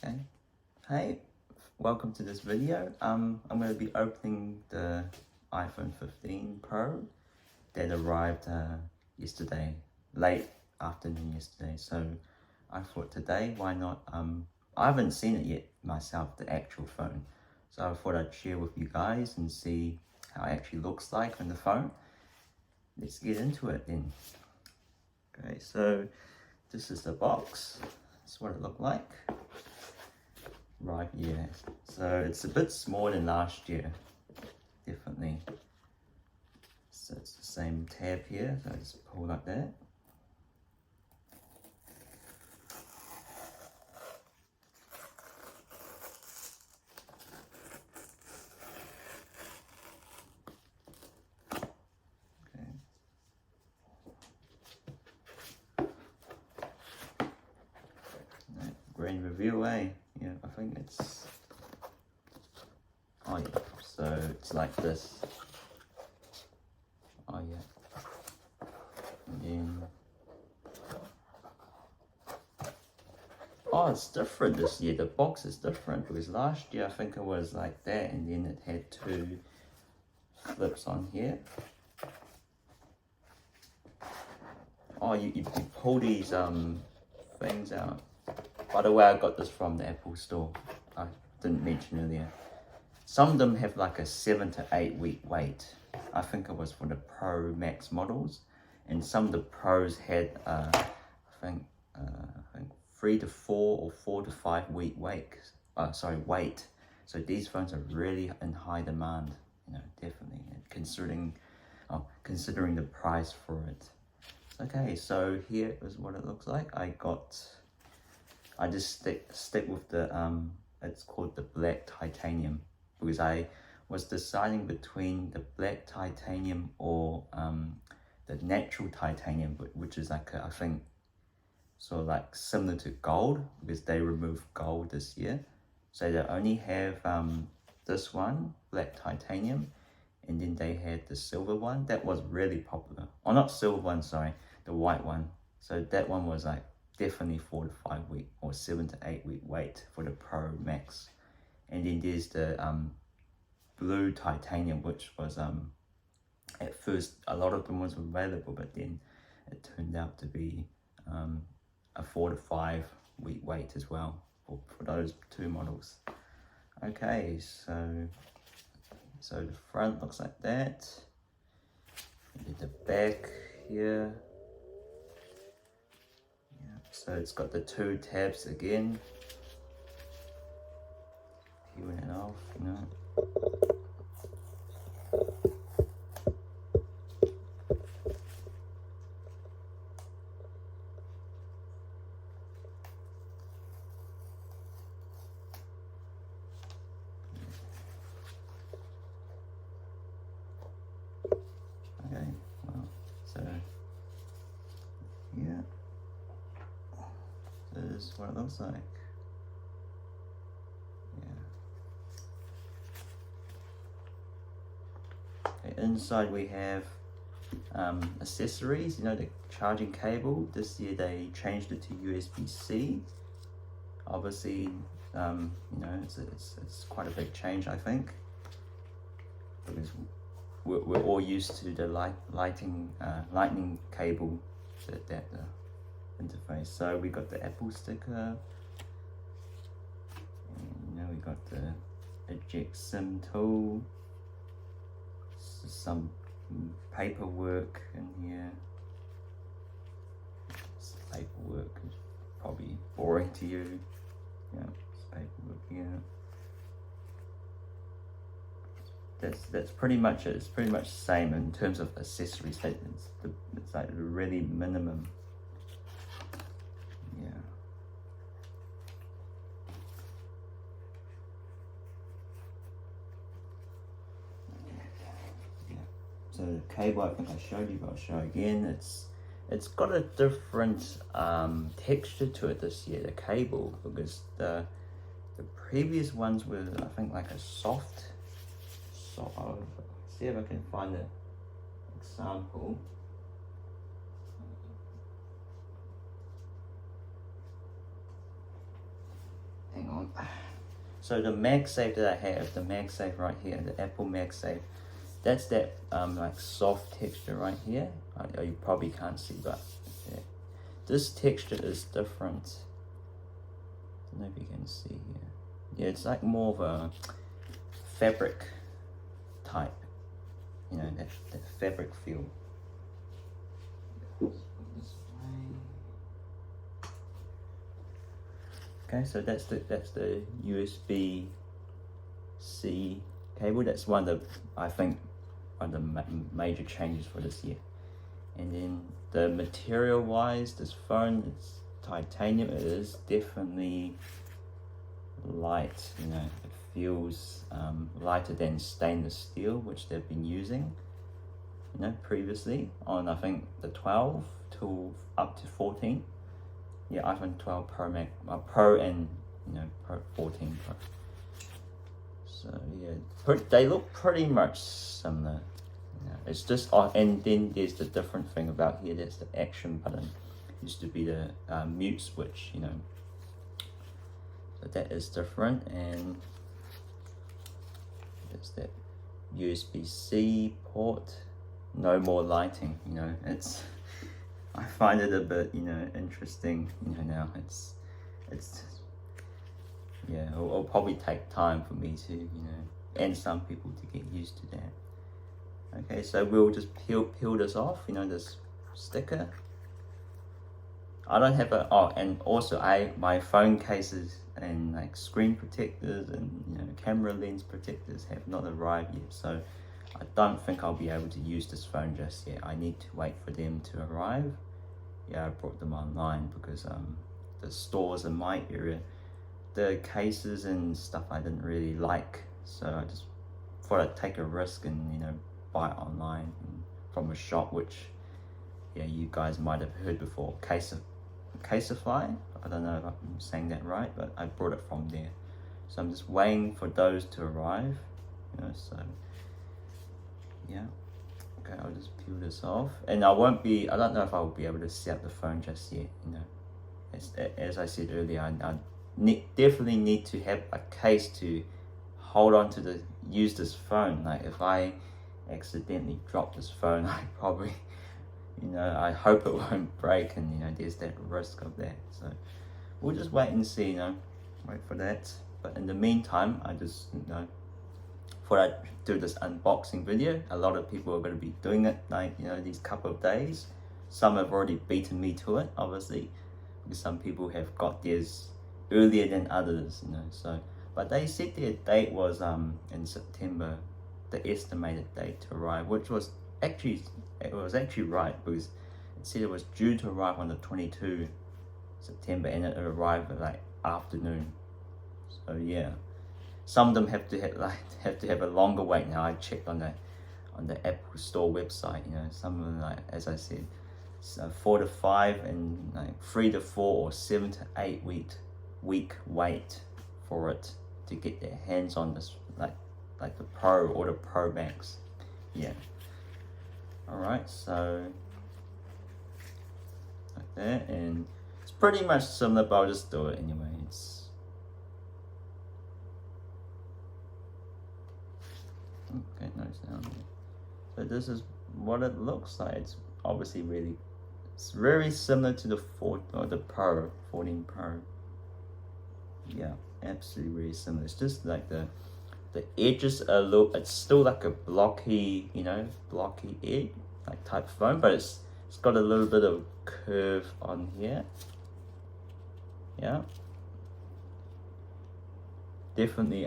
Okay. Hey, welcome to this video. I'm going to be opening the iPhone 15 Pro that arrived yesterday, late afternoon yesterday. So I thought today, why not? I haven't seen it yet myself, the actual phone. So I thought I'd share with you guys and see how it actually looks like on the phone. Let's get into it then. Okay, so this is the box. That's what it looked like. Right, yeah. So it's a bit smaller than last year, definitely. So it's the same tab here, so I just pull like that. Green review, eh? Yeah, I think it's, oh yeah, so it's like this. Oh yeah. And then, oh, it's different this year. The box is different because last year I think it was like that, and then it had two flips on here. Oh, you pull these things out. By the way, I got this from the Apple store. I didn't mention earlier. Some of them have like a 7 to 8 week wait. I think it was for the Pro Max models, and some of the Pros had I think 3 to 4 or 4 to 5 week wait. So these phones are really in high demand. You know, definitely considering the price for it. Okay, so here is what it looks like. I just stick with the it's called the black titanium, because I was deciding between the black titanium or the natural titanium, which is like I think sort of like similar to gold, because they removed gold this year. So they only have this one, black titanium, and then they had the silver one that was really popular. Oh, not silver one, sorry, the white one. So that one was like definitely 4 to 5 week or 7 to 8 week wait for the Pro Max. And then there's the blue titanium, which was at first a lot of them was available, but then it turned out to be a 4 to 5 week wait as well for those two models. Okay, so the front looks like that. And then the back here. So it's got the two tabs again. Peeling it off, you know. Okay, well, so yeah. This is what it looks like. Yeah. Okay, inside we have accessories, you know, the charging cable. This year they changed it to USB-C. Obviously, you know, it's quite a big change, I think, because we're all used to the lightning cable adapter interface. So we got the Apple sticker, and you know, we got the eject SIM tool, some paperwork in here. This paperwork is probably boring to you. Yeah, it's paperwork here. That's pretty much it. It's pretty much the same in terms of accessories. It's like really minimum. Yeah. Yeah. So the cable, I think I showed you, but I'll show again. It's got a different texture to it this year, the cable, because the previous ones were, I think, like a soft. So I'll see if I can find an example. Hang on. So the MagSafe that I have, the MagSafe right here, the Apple MagSafe, that's that like soft texture right here. You probably can't see, but yeah. This texture is different. I don't know if you can see here. Yeah, it's like more of a fabric type, you know, that fabric feel. Okay, so that's the USB-C cable. That's one of the, I think, one of the major changes for this year. And then the material wise, this phone, it's titanium. It is definitely light, you know, it feels lighter than stainless steel, which they've been using, you know, previously on, I think, the 12 to up to 14. Yeah, iPhone 12 Pro Max, Pro, and you know, Pro 14 Pro. So yeah, they look pretty much similar. You know, it's just, and then there's the different thing about here. That's the action button. Used to be the mute switch, you know. So that is different, and there's that USB-C port. No more lighting, you know. It's, I find it a bit, you know, interesting, you know, now it's yeah, it'll probably take time for me to, you know, and some people to get used to that. Okay, so we'll just peel this off, you know, this sticker. I don't have a, and also my phone cases and like screen protectors and, you know, camera lens protectors have not arrived yet, so I don't think I'll be able to use this phone just yet. I need to wait for them to arrive. Yeah, I brought them online because the stores in my area, the cases and stuff I didn't really like, so I just thought I'd take a risk and, you know, buy it online from a shop which, yeah, you guys might have heard before, Caseify. I don't know if I'm saying that right, but I brought it from there. So I'm just waiting for those to arrive, you know, so yeah. Okay, I'll just peel this off, and I don't know if I'll be able to set up the phone just yet, you know. As I said earlier, I definitely need to have a case to hold on to use this phone. Like if I accidentally drop this phone, I probably, you know, I hope it won't break, and, you know, there's that risk of that. So we'll just wait and see, you know, wait for that. But in the meantime, I just, you know, thought I'd do this unboxing video. A lot of people are going to be doing it, like, you know, these couple of days. Some have already beaten me to it, obviously, because some people have got theirs earlier than others, you know. So, but they said their date was in September, the estimated date to arrive, which was actually, it was actually right, because it said it was due to arrive on the 22 September, and it arrived at like afternoon. So yeah, some of them have to have a longer wait now. I checked on the Apple Store website, you know, some of them, like, as I said, 4 to 5, and like 3 to 4 or 7 to 8 week wait for it to get their hands on this, like the Pro or the Pro Max. Yeah. Alright, so like that, and it's pretty much similar, but I'll just do it anyway. It's okay, no sound. So this is what it looks like. It's obviously it's very similar to the Pro 14 Pro. Yeah, absolutely really similar. It's just like the edges are it's still like a blocky, you know, blocky edge like type phone, but it's got a little bit of curve on here. Yeah, definitely.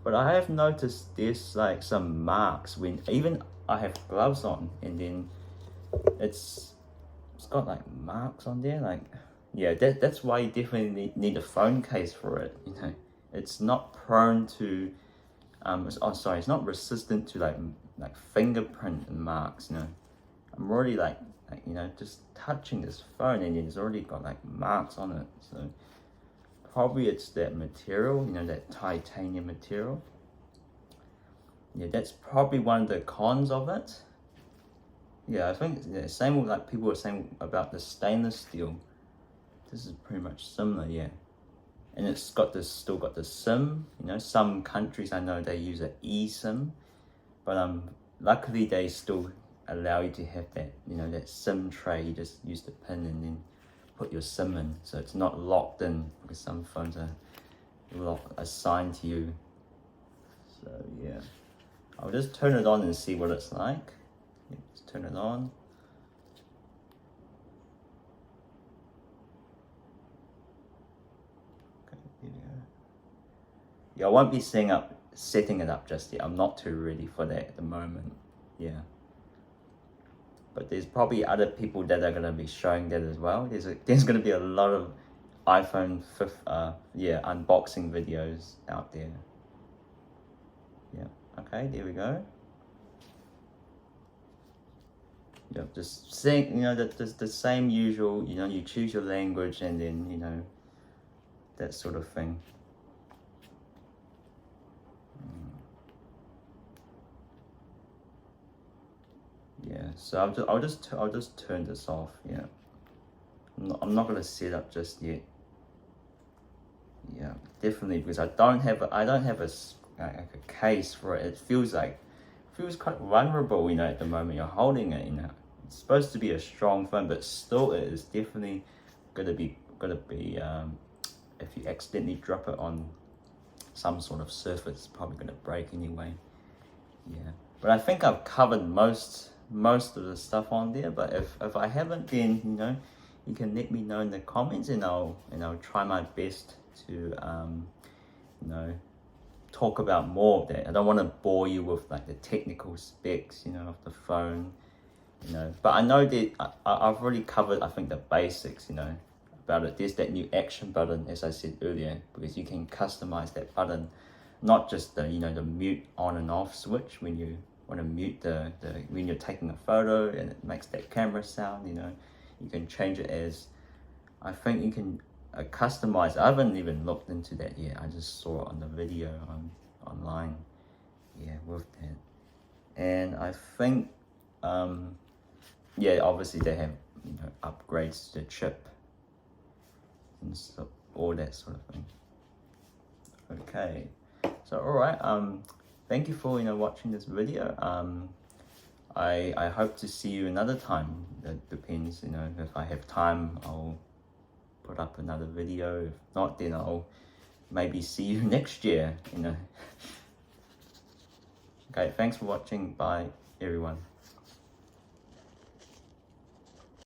But I have noticed there's like some marks when even I have gloves on, and then it's got like marks on there, like, yeah, that's why you definitely need a phone case for it, you know. It's not prone to it's not resistant to like fingerprint marks, you know. I'm already like you know, just touching this phone, and it's already got like marks on it. So probably it's that material, you know, that titanium material. Yeah, that's probably one of the cons of it. Yeah, I think the same with like people were saying about the stainless steel. This is pretty much similar, yeah. and it's got this, still got the SIM. You know, some countries I know they use an eSIM, but luckily they still allow you to have that, you know, that SIM tray. You just use the pin and then put your SIM in, so it's not locked in, because some phones are assigned to you. So yeah, I'll just turn it on and see what it's like. Let's turn it on. Okay, here we go. Yeah, I won't be setting it up just yet. I'm not too ready for that at the moment. Yeah. But there's probably other people that are gonna be showing that as well. There's gonna be a lot of iPhone 5, unboxing videos out there. Yeah. Okay, there we go. Yeah, just saying, you know, that the same usual. You know, you choose your language and then, you know, that sort of thing. Yeah, so I'll just turn this off. Yeah, I'm not gonna set up just yet. Yeah, definitely, because I don't have a case for it. It feels quite vulnerable, you know, at the moment you're holding it. You know, it's supposed to be a strong phone, but still it is definitely gonna be if you accidentally drop it on some sort of surface, it's probably gonna break anyway. Yeah, but I think I've covered most of the stuff on there. But if I haven't, then, you know, you can let me know in the comments, and I'll try my best to you know, talk about more of that. I don't want to bore you with like the technical specs, you know, of the phone, you know. But I know that I've already covered, I think, the basics, you know, about it. There's that new action button, as I said earlier, because you can customize that button, not just the, you know, the mute on and off switch when you want to mute the when you're taking a photo and it makes that camera sound. You know, you can change it as, I think you can customize. I haven't even looked into that yet. I just saw it on the video online. Yeah, with that. And I think yeah, obviously they have, you know, upgrades to the chip and so all that sort of thing. Okay, so all right, thank you for, you know, watching this video. I hope to see you another time. That depends, you know, if I have time, I'll put up another video. If not, then I'll maybe see you next year, you know. Okay, thanks for watching. Bye, everyone.